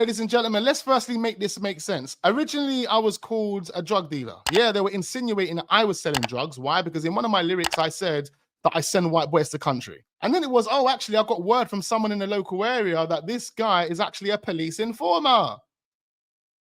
Ladies and gentlemen, let's firstly make this make sense. Originally, I was called a drug dealer. Yeah, they were insinuating that I was selling drugs. Why? Because in one of my lyrics, I said that I send white boys to country. And then it was, oh, actually, I got word from someone in the local area that this guy is actually a police informer.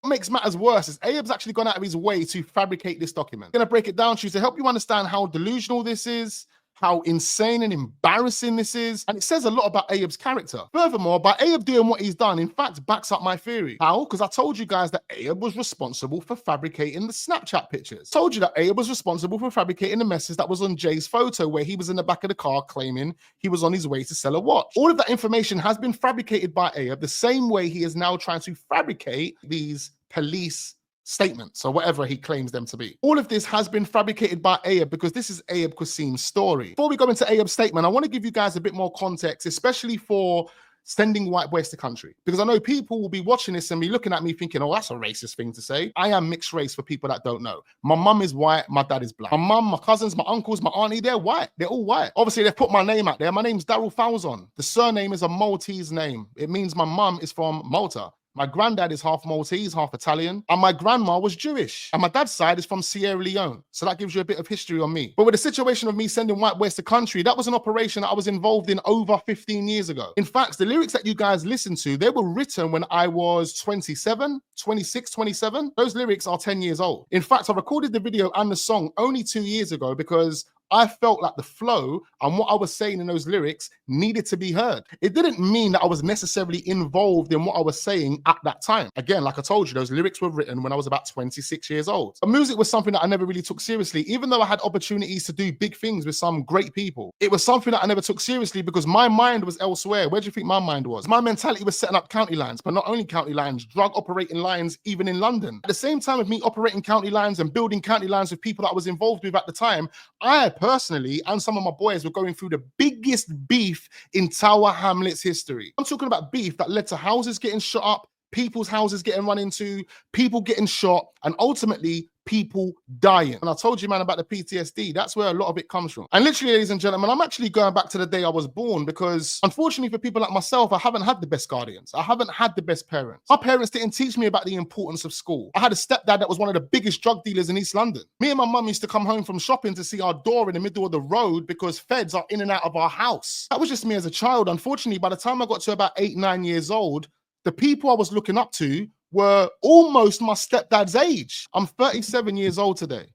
What makes matters worse is Ayub's actually gone out of his way to fabricate this document. I'm gonna break it down to you to help you understand how delusional this is, how insane and embarrassing this is, and it says a lot about Ayub's character. Furthermore, by Ayub doing what he's done, in fact, backs up my theory. How? Because I told you guys that Ayub was responsible for fabricating the Snapchat pictures. Told you that Ayub was responsible for fabricating the message that was on Jay's photo where he was in the back of the car claiming he was on his way to sell a watch. All of that information has been fabricated by Ayub the same way he is now trying to fabricate these police statements or whatever he claims them to be. All of this has been fabricated by Ayub because this is Ayub Qassim's story. Before we go into Ayub's statement, I want to give you guys a bit more context, especially for sending white boys to country, because I know people will be watching this and be looking at me thinking, oh, that's a racist thing to say. I am mixed race for people that don't know. My mum is white, my dad is black. My mum, my cousins, my uncles, my auntie, they're white. They're all white. Obviously, they've put my name out there. My name's Daryl Falzon. The surname is a Maltese name. It means my mum is from Malta. My granddad is half Maltese, half Italian, and my grandma was Jewish. And my dad's side is from Sierra Leone. So that gives you a bit of history on me. But with the situation of me sending white boys to country, that was an operation that I was involved in over 15 years ago. In fact, the lyrics that you guys listen to, they were written when I was 27, 26, 27. Those lyrics are 10 years old. In fact, I recorded the video and the song only 2 years ago because I felt like the flow and what I was saying in those lyrics needed to be heard. It didn't mean that I was necessarily involved in what I was saying at that time. Again, like I told you, those lyrics were written when I was about 26 years old. But music was something that I never really took seriously, even though I had opportunities to do big things with some great people. It was something that I never took seriously because my mind was elsewhere. Where do you think my mind was? My mentality was setting up county lines, but not only county lines, drug operating lines, even in London. At the same time of me operating county lines and building county lines with people that I was involved with at the time, I personally and some of my boys were going through the biggest beef in Tower Hamlets history. I'm talking about beef that led to houses getting shot up, people's houses getting run into, people getting shot, and ultimately people dying. And I told you, man, about the PTSD. That's where a lot of it comes from. And literally, ladies and gentlemen, I'm actually going back to the day I was born because unfortunately for people like myself, I haven't had the best guardians. I haven't had the best parents. My parents didn't teach me about the importance of school. I had a stepdad that was one of the biggest drug dealers in East London. Me and my mum used to come home from shopping to see our door in the middle of the road because feds are in and out of our house. That was just me as a child. Unfortunately, by the time I got to about 8, 9 years old, the people I was looking up to were almost my stepdad's age. I'm 37 years old today.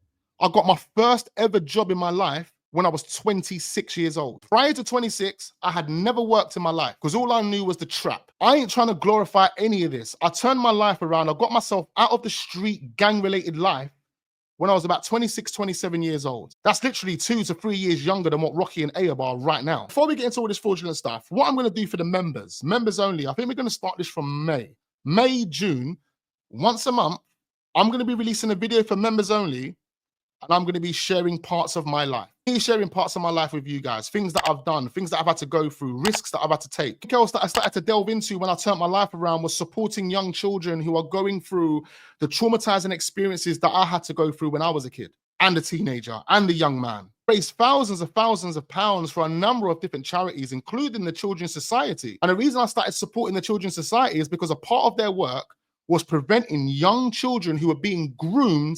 I got my first ever job in my life when I was 26 years old. Prior to 26, I had never worked in my life because all I knew was the trap. I ain't trying to glorify any of this. I turned my life around. I got myself out of the street gang-related life when I was about 26, 27 years old. That's literally 2 to 3 years younger than what Rocky and Ayub are right now. Before we get into all this fraudulent stuff, what I'm going to do for the members only, I think we're going to start this from May, June, once a month. I'm going to be releasing a video for members only, and I'm going to be sharing parts of my life. Sharing parts of my life with you guys, things that I've done, things that I've had to go through, risks that I've had to take. Something else that I started to delve into when I turned my life around was supporting young children who are going through the traumatizing experiences that I had to go through when I was a kid and a teenager and a young man. Raised thousands of pounds for a number of different charities, including the Children's Society. And the reason I started supporting the Children's Society is because a part of their work was preventing young children who were being groomed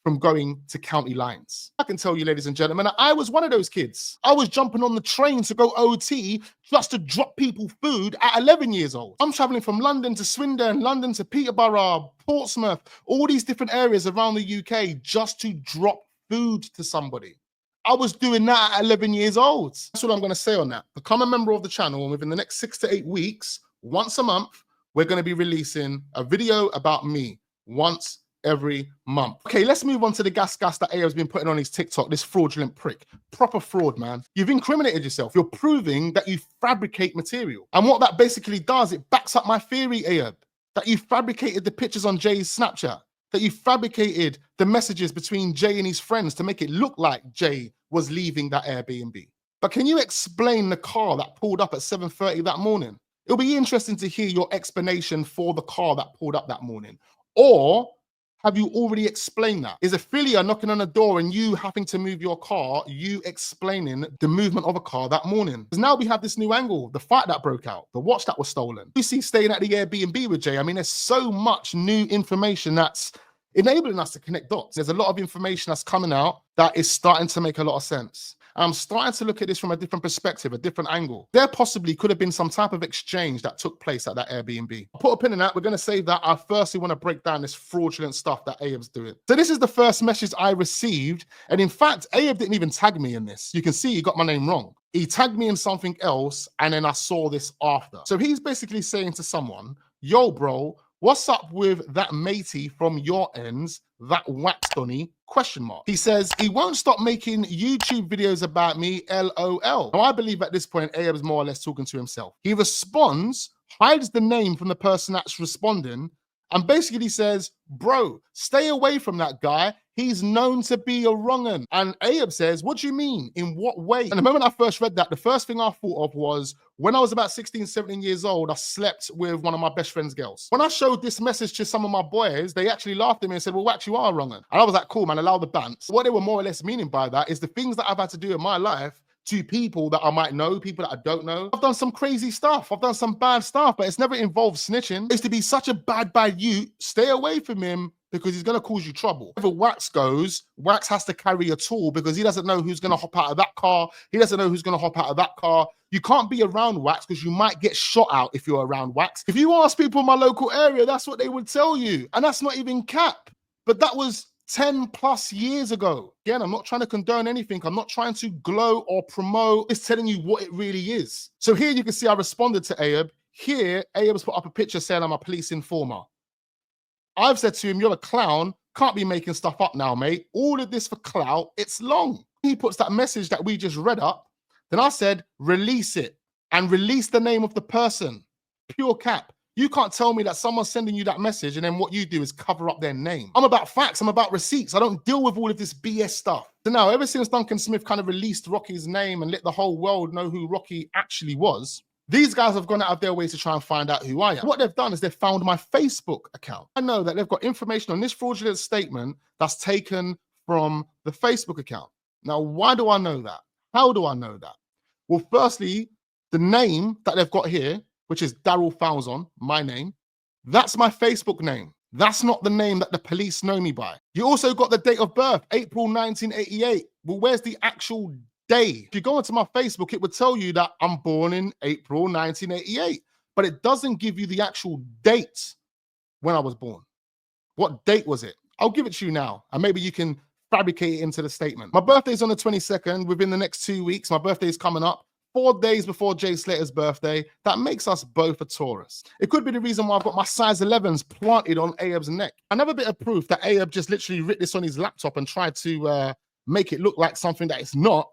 from going to county lines. I can tell you, ladies and gentlemen, I was one of those kids. I was jumping on the train to go OT just to drop people food at 11 years old. I'm traveling from London to Swindon, London to Peterborough, Portsmouth, all these different areas around the UK just to drop food to somebody. I was doing that at 11 years old. That's what I'm going to say on that. Become a member of the channel, and within the next 6 to 8 weeks, once a month, we're going to be releasing a video about me once every month. Okay, let's move on to the gas that Ayub's been putting on his TikTok, this fraudulent prick. Proper fraud, man. You've incriminated yourself. You're proving that you fabricate material. And what that basically does, it backs up my theory, Ayub, that you fabricated the pictures on Jay's Snapchat, that you fabricated the messages between Jay and his friends to make it look like Jay was leaving that Airbnb. But can you explain the car that pulled up at 7:30 that morning? It'll be interesting to hear your explanation for the car that pulled up that morning. Or have you already explained that? Is Ophelia knocking on the door and you having to move your car, you explaining the movement of a car that morning? Because now we have this new angle, the fight that broke out, the watch that was stolen. You see staying at the Airbnb with Jay. I mean, there's so much new information that's enabling us to connect dots. There's a lot of information that's coming out that is starting to make a lot of sense. I'm starting to look at this from a different perspective, a different angle. There possibly could have been some type of exchange that took place at that Airbnb. I'll put a pin in that. We're going to save that. I firstly want to break down this fraudulent stuff that Ayub's doing. So this is the first message I received. And in fact, Ayub didn't even tag me in this. You can see he got my name wrong. He tagged me in something else, and then I saw this after. So he's basically saying to someone, yo, bro, what's up with that matey from your ends, that wax Donny, ? He says, he won't stop making YouTube videos about me, LOL. Now, I believe at this point, Ayub is more or less talking to himself. He responds, hides the name from the person that's responding, and basically says, bro, stay away from that guy. He's known to be a wrong'un. And Ayub says, what do you mean? In what way? And the moment I first read that, the first thing I thought of was when I was about 16, 17 years old, I slept with one of my best friend's girls. When I showed this message to some of my boys, they actually laughed at me and said, well, wax, you are a wrong'un. And I was like, cool, man, allow the bants. What they were more or less meaning by that is the things that I've had to do in my life to people that I might know, people that I don't know. I've done some crazy stuff. I've done some bad stuff, but it's never involved snitching. I used to be such a bad youth. Stay away from him because he's going to cause you trouble. Wherever Wax goes, Wax has to carry a tool because he doesn't know who's going to hop out of that car. He doesn't know who's going to hop out of that car. You can't be around Wax because you might get shot out if you're around Wax. If you ask people in my local area, that's what they would tell you. And that's not even cap. But that was 10 plus years ago. Again, I'm not trying to condone anything. I'm not trying to glow or promote. It's telling you what it really is. So here you can see I responded to Ayub. Here, Ayub's put up a picture saying I'm a police informer. I've said to him, you're a clown. Can't be making stuff up now, mate. All of this for clout. It's long. He puts that message that we just read up. Then I said, release it and release the name of the person. Pure cap. You can't tell me that someone's sending you that message and then what you do is cover up their name. I'm about facts. I'm about receipts. I don't deal with all of this BS stuff. So now, ever since Duncan Smith kind of released Rocky's name and let the whole world know who Rocky actually was, these guys have gone out of their way to try and find out who I am. What they've done is they've found my Facebook account. I know that they've got information on this fraudulent statement that's taken from the Facebook account. Now, why do I know that? How do I know that? Well, firstly, the name that they've got here, which is Daryl Falzon, my name, that's my Facebook name. That's not the name that the police know me by. You also got the date of birth, April 1988. Well, where's the actual day? If you go into my Facebook, it would tell you that I'm born in April 1988, but it doesn't give you the actual date when I was born. What date was it? I'll give it to you now, and maybe you can fabricate it into the statement. My birthday's on the 22nd. Within the next 2 weeks, my birthday's coming up. 4 days before Jay Slater's birthday. That makes us both a Taurus. It could be the reason why I've got my size 11s planted on Ayub's neck. Another bit of proof that Ayub just literally writ this on his laptop and tried to make it look like something that it's not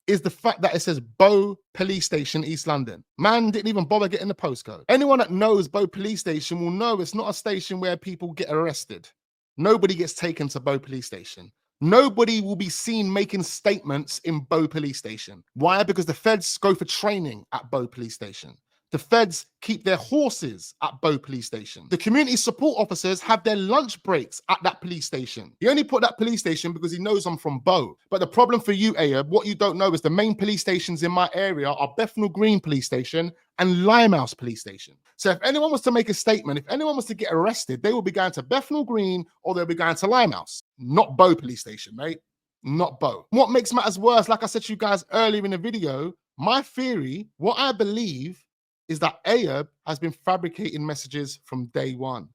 is the fact that it says Bow Police Station, East London. Man didn't even bother getting the postcode. Anyone that knows Bow Police Station will know it's not a station where people get arrested. Nobody gets taken to Bow Police Station. Nobody will be seen making statements in Bow Police Station. Why? Because the feds go for training at Bow Police Station. The feds keep their horses at Bow Police Station. The community support officers have their lunch breaks at that police station. He only put that police station because he knows I'm from Bow. But the problem for you, Ayub, what you don't know is the main police stations in my area are Bethnal Green Police Station and Limehouse Police Station. So if anyone was to make a statement, if anyone was to get arrested, they will be going to Bethnal Green or they'll be going to Limehouse. Not Bow Police Station, mate. Not Bow. What makes matters worse, like I said to you guys earlier in the video, my theory, what I believe is that Ayub has been fabricating messages from day one.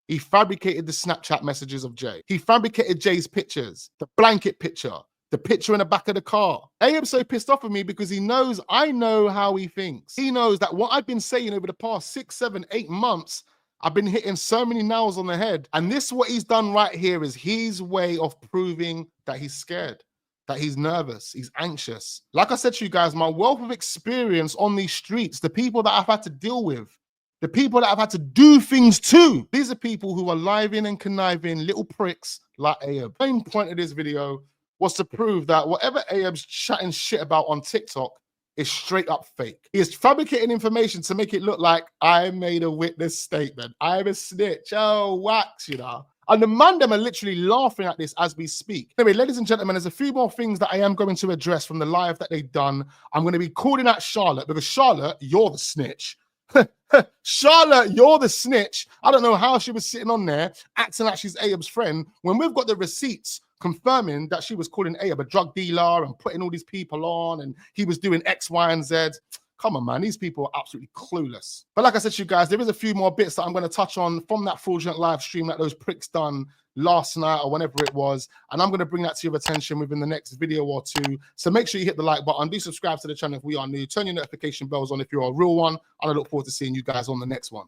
He fabricated the Snapchat messages of Jay. He fabricated Jay's pictures, the blanket picture, the picture in the back of the car. Ayub's so pissed off at me because he knows I know how he thinks. He knows that what I've been saying over the past 6, 7, 8 months, I've been hitting so many nails on the head. And this, what he's done right here is his way of proving that he's scared, that he's nervous, he's anxious. Like I said to you guys, my wealth of experience on these streets, the people that I've had to deal with, the people that I've had to do things to, these are people who are living and conniving little pricks like Ayub. The main point of this video was to prove that whatever Ayub's chatting shit about on TikTok is straight up fake. He is fabricating information to make it look like I made a witness statement. I'm a snitch. Oh, wax, you know. And the man them are literally laughing at this as we speak. Anyway, ladies and gentlemen, there's a few more things that I am going to address from the live that they've done. I'm going to be calling out Charlotte because Charlotte, you're the snitch. Charlotte, you're the snitch. I don't know how she was sitting on there acting like she's Ayub's friend when we've got the receipts confirming that she was calling Ayub a drug dealer and putting all these people on and he was doing X, Y, and Z. Come on, man. These people are absolutely clueless. But like I said to you guys, there is a few more bits that I'm going to touch on from that fraudulent live stream that those pricks done last night or whenever it was. And I'm going to bring that to your attention within the next video or two. So make sure you hit the like button. Do subscribe to the channel if we are new. Turn your notification bells on if you're a real one. And I look forward to seeing you guys on the next one.